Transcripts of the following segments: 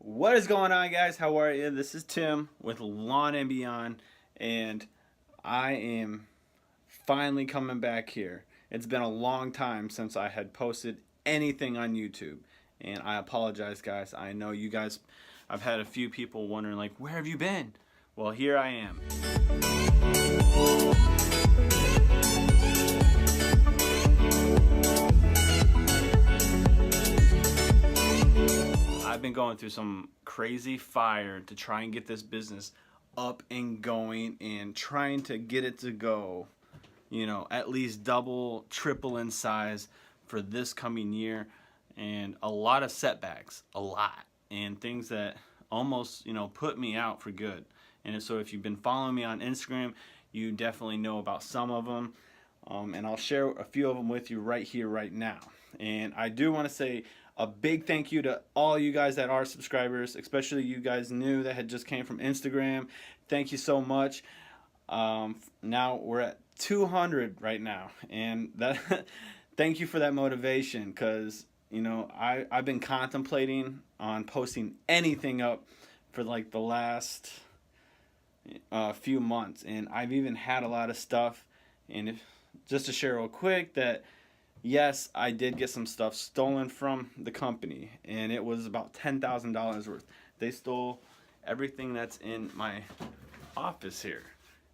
What is going on, guys? How are you? This is Tim with Lawn and Beyond, and I am finally coming back here. It's been a long time since I had posted anything on YouTube, and I apologize, guys. I know you guys, I've had a few people wondering, like, where have you been? Well, here I am. I've been going through some crazy fire to try and get this business up and going and trying to get it to go, at least double, triple in size for this coming year. And a lot of setbacks, a lot, and things that almost, put me out for good. And so if you've been following me on Instagram, you definitely know about some of them. And I'll share a few of them with you right here, right now. And I do want to say a big thank you to all you guys that are subscribers, especially you guys new that had just came from Instagram. Thank you so much. Now we're at 200 right now, and that thank you for that motivation, because I've been contemplating on posting anything up for like the last few months, and I've even had a lot of stuff. And just to share real quick that yes, I did get some stuff stolen from the company, and it was about $10,000 worth. They stole everything that's in my office here.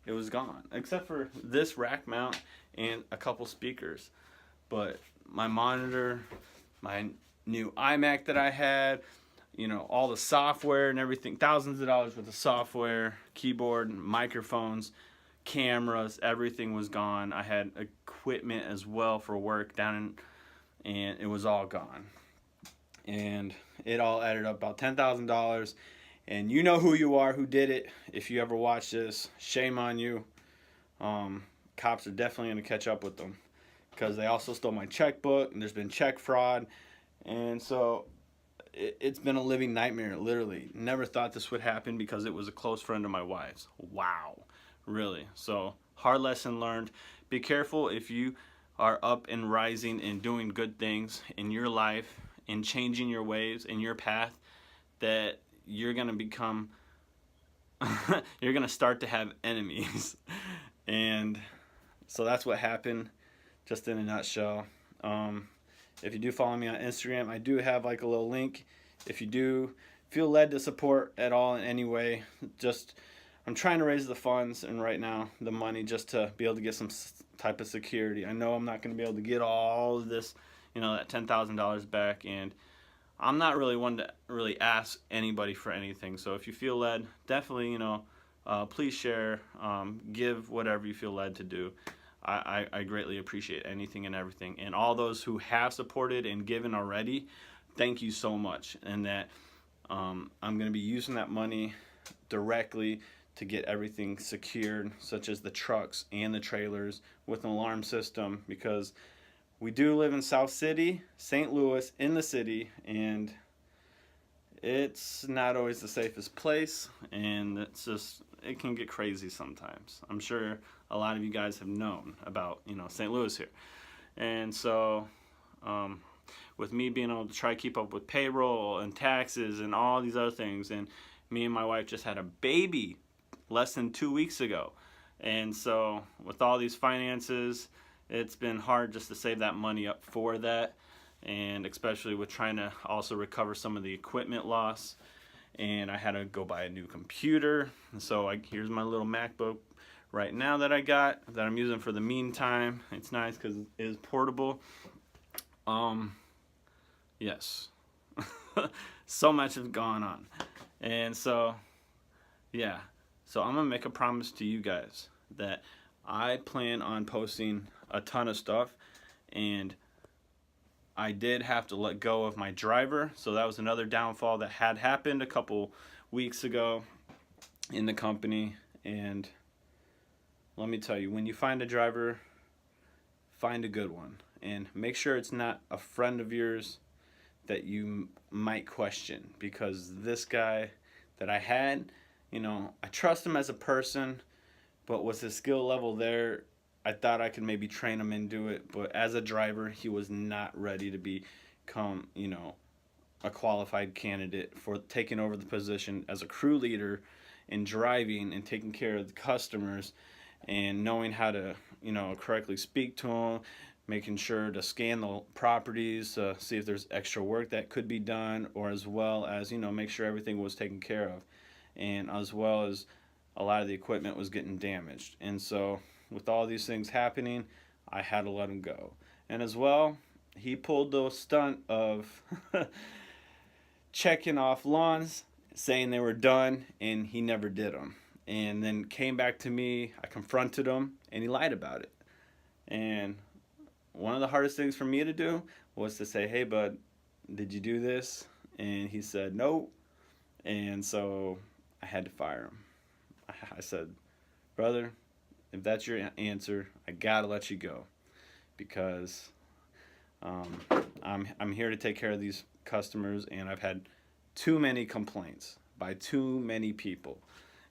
It was gone, except for this rack mount and a couple speakers. But my monitor, my new iMac that I had, all the software and everything, thousands of dollars worth of software, keyboard, microphones, cameras, everything was gone. I had equipment as well for work down in, and it was all gone. And it all added up about $10,000. And you know who you are, who did it. If you ever watch this, shame on you. Cops are definitely going to catch up with them, because they also stole my checkbook, and there's been check fraud. And so it's been a living nightmare, literally. Never thought this would happen, because it was a close friend of my wife's. Wow. Really. So, hard lesson learned. Be careful if you are up and rising and doing good things in your life and changing your ways and your path, that you're going to become you're going to start to have enemies. And so that's what happened, just in a nutshell. If you do follow me on Instagram, I do have like a little link. If you do feel led to support at all in any way, I'm trying to raise the funds, and right now the money, just to be able to get some type of security. I know I'm not going to be able to get all of this, that $10,000 back, and I'm not really one to really ask anybody for anything. So if you feel led, definitely, please share, give whatever you feel led to do. I greatly appreciate anything and everything. And all those who have supported and given already, thank you so much. And that I'm going to be using that money directly to get everything secured, such as the trucks and the trailers with an alarm system, because we do live in South City, St. Louis, in the city, and it's not always the safest place, and it can get crazy sometimes. I'm sure a lot of you guys have known about, St. Louis here. And so with me being able to try to keep up with payroll and taxes and all these other things, and me and my wife just had a baby less than 2 weeks ago. And so with all these finances, it's been hard just to save that money up for that. And especially with trying to also recover some of the equipment loss. And I had to go buy a new computer. And so here's my little MacBook right now that I got, that I'm using for the meantime. It's nice because it is portable. Yes. So much has gone on. And so, yeah. So I'm going to make a promise to you guys that I plan on posting a ton of stuff. And I did have to let go of my driver. So that was another downfall that had happened a couple weeks ago in the company. And let me tell you, when you find a driver, find a good one. And make sure it's not a friend of yours that you might question. Because this guy that I had, I trust him as a person, but was his skill level there? I thought I could maybe train him and do it, but as a driver, he was not ready to become, a qualified candidate for taking over the position as a crew leader and driving and taking care of the customers and knowing how to, correctly speak to them, making sure to scan the properties, see if there's extra work that could be done, or as well as, make sure everything was taken care of. And as well as a lot of the equipment was getting damaged. And so with all these things happening, I had to let him go. And as well, he pulled the stunt of checking off lawns, saying they were done, and he never did them. And then came back to me, I confronted him, and he lied about it. And one of the hardest things for me to do was to say, hey bud, did you do this? And he said no. And so I had to fire him. I said, brother, if that's your answer, I gotta let you go, because I'm here to take care of these customers, and I've had too many complaints by too many people,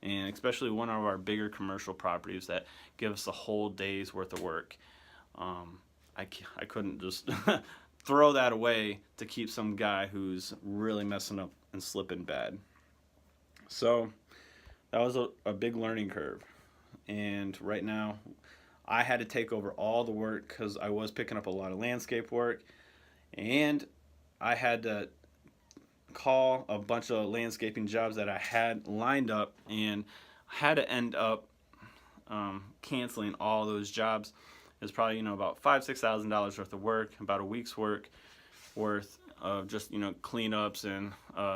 and especially one of our bigger commercial properties that give us a whole day's worth of work. I couldn't just throw that away to keep some guy who's really messing up and slipping bad. So that was a big learning curve. And right now, I had to take over all the work because I was picking up a lot of landscape work. And I had to call a bunch of landscaping jobs that I had lined up, and I had to end up canceling all those jobs. It's probably, about $5,000-$6,000 worth of work, about a week's work worth of just, cleanups and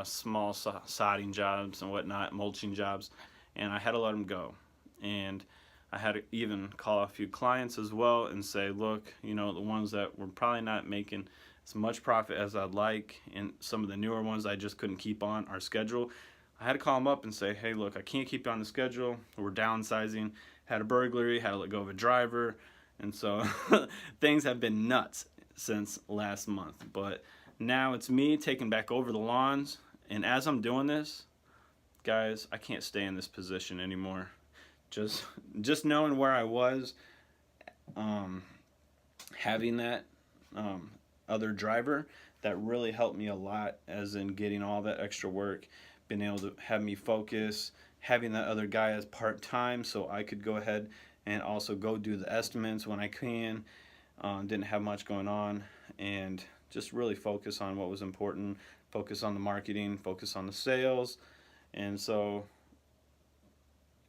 small sodding jobs and whatnot, mulching jobs, and I had to let them go. And I had to even call a few clients as well and say, look, the ones that were probably not making as much profit as I'd like, and some of the newer ones I just couldn't keep on our schedule, I had to call them up and say, hey, look, I can't keep you on the schedule. We're downsizing. Had a burglary, had to let go of a driver. And so things have been nuts since last month. But now it's me taking back over the lawns. And as I'm doing this, guys, I can't stay in this position anymore. Just knowing where I was, having that other driver, that really helped me a lot, as in getting all that extra work, being able to have me focus, having that other guy as part-time so I could go ahead and also go do the estimates when I can. Didn't have much going on, and just really focus on what was important, focus on the marketing, focus on the sales. And so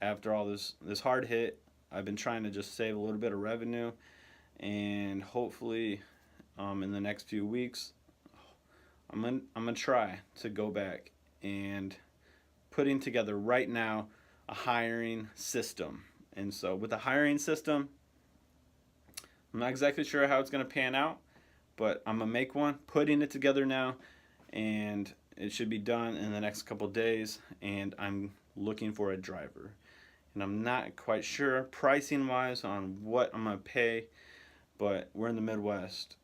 after all this hard hit, I've been trying to just save a little bit of revenue, and hopefully in the next few weeks I'm gonna try to go back and putting together right now a hiring system. And so with the hiring system, I'm not exactly sure how it's going to pan out, but I'm going to make one, putting it together now, and it should be done in the next couple days. And I'm looking for a driver. And I'm not quite sure pricing wise on what I'm going to pay, but we're in the Midwest.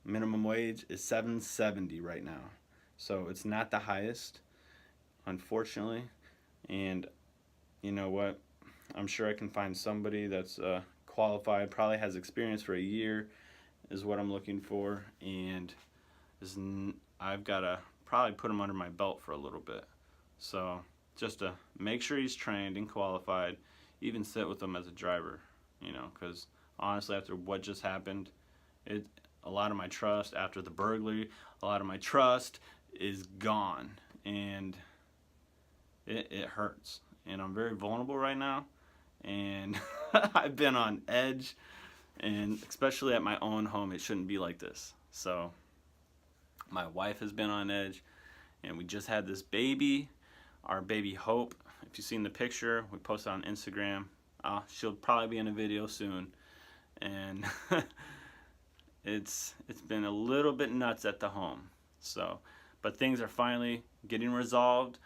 Minimum wage is $7.70 right now. So it's not the highest, unfortunately. And you know what? I'm sure I can find somebody that's qualified, probably has experience for a year, is what I'm looking for, and I've got to probably put him under my belt for a little bit. So just to make sure he's trained and qualified, even sit with him as a driver, because honestly, after what just happened, a lot of my trust after the burglary, a lot of my trust is gone, and it hurts. And I'm very vulnerable right now, and I've been on edge, and especially at my own home, it shouldn't be like this. So my wife has been on edge, and we just had this baby, our baby Hope. If you've seen the picture, we posted on Instagram. She'll probably be in a video soon, and it's been a little bit nuts at the home. So, but things are finally getting resolved,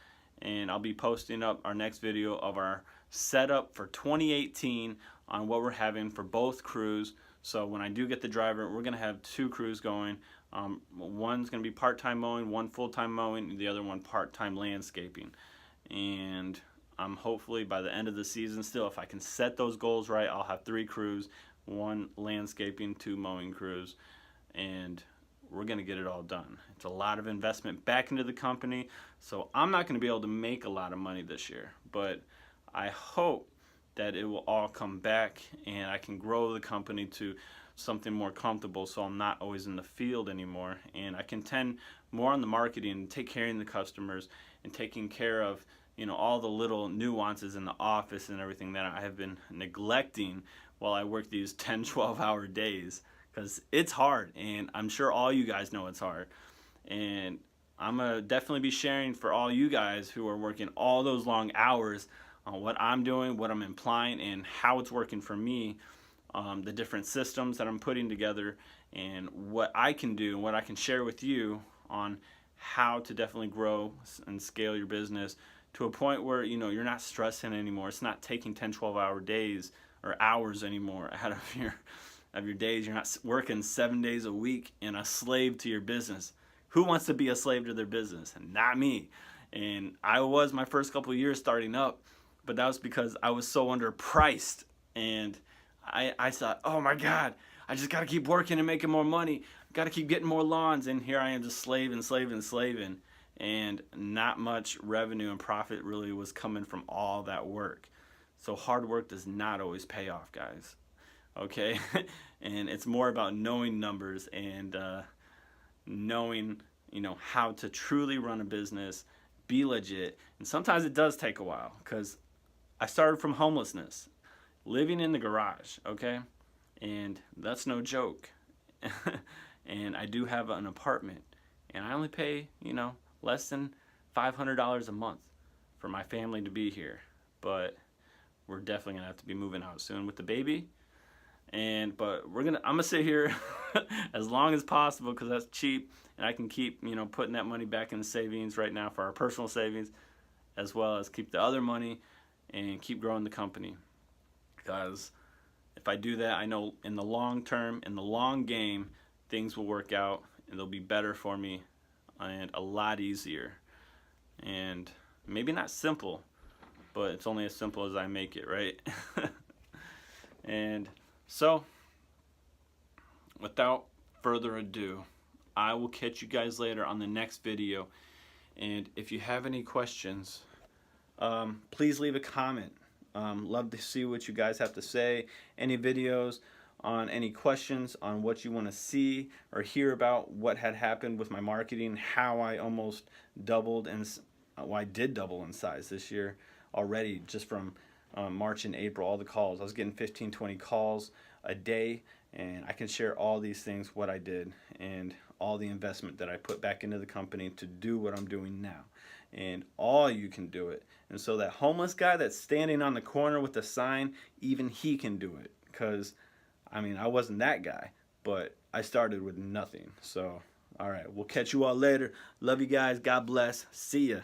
and I'll be posting up our next video of our setup for 2018 on what we're having for both crews. So when I do get the driver, we're going to have two crews going. One's going to be part-time mowing, one full-time mowing, and the other one part-time landscaping. And I'm hopefully by the end of the season still, if I can set those goals right, I'll have 3 crews, 1 landscaping, 2 mowing crews. And we're going to get it all done. It's a lot of investment back into the company, so I'm not going to be able to make a lot of money this year, but I hope that it will all come back and I can grow the company to something more comfortable, so I'm not always in the field anymore, and I can tend more on the marketing, take care of the customers, and taking care of, you know, all the little nuances in the office and everything that I have been neglecting while I work these 10-12 hour days, because it's hard, and I'm sure all you guys know it's hard. And I'm gonna definitely be sharing for all you guys who are working all those long hours on what I'm doing, what I'm implying, and how it's working for me, the different systems that I'm putting together, and what I can do and what I can share with you on how to definitely grow and scale your business to a point where, you know, you're not stressing anymore. It's not taking 10-12 hour days or hours anymore out of your days. You're not working 7 days a week and a slave to your business. Who wants to be a slave to their business? Not me. And I was my first couple of years starting up, but that was because I was so underpriced, and I thought, oh my God, I just got to keep working and making more money. Got to keep getting more lawns, and here I am just slaving, and not much revenue and profit really was coming from all that work. So hard work does not always pay off, guys. Okay, and it's more about knowing numbers and knowing, you know, how to truly run a business, be legit. And sometimes it does take a while, because I started from homelessness, living in the garage, okay, and that's no joke. And I do have an apartment, and I only pay, you know, less than $500 a month for my family to be here. But we're definitely gonna have to be moving out soon with the baby. But I'm gonna sit here as long as possible, because that's cheap, and I can keep, you know, putting that money back in the savings right now for our personal savings, as well as keep the other money and keep growing the company. Because if I do that, I know in the long term, in the long game, things will work out and they'll be better for me and a lot easier. And maybe not simple, but it's only as simple as I make it, right? And so, without further ado, I will catch you guys later on the next video. And if you have any questions, please leave a comment. Love to see what you guys have to say. Any videos on any questions on what you want to see or hear about what had happened with my marketing, how I almost doubled, and well, I did double in size this year already, just from March and April, all the calls. I was getting 15-20 calls a day, and I can share all these things, what I did, and all the investment that I put back into the company to do what I'm doing now. And all you can do it. And so that homeless guy that's standing on the corner with the sign, even he can do it. Because, I mean, I wasn't that guy, but I started with nothing. So, all right, we'll catch you all later. Love you guys. God bless. See ya.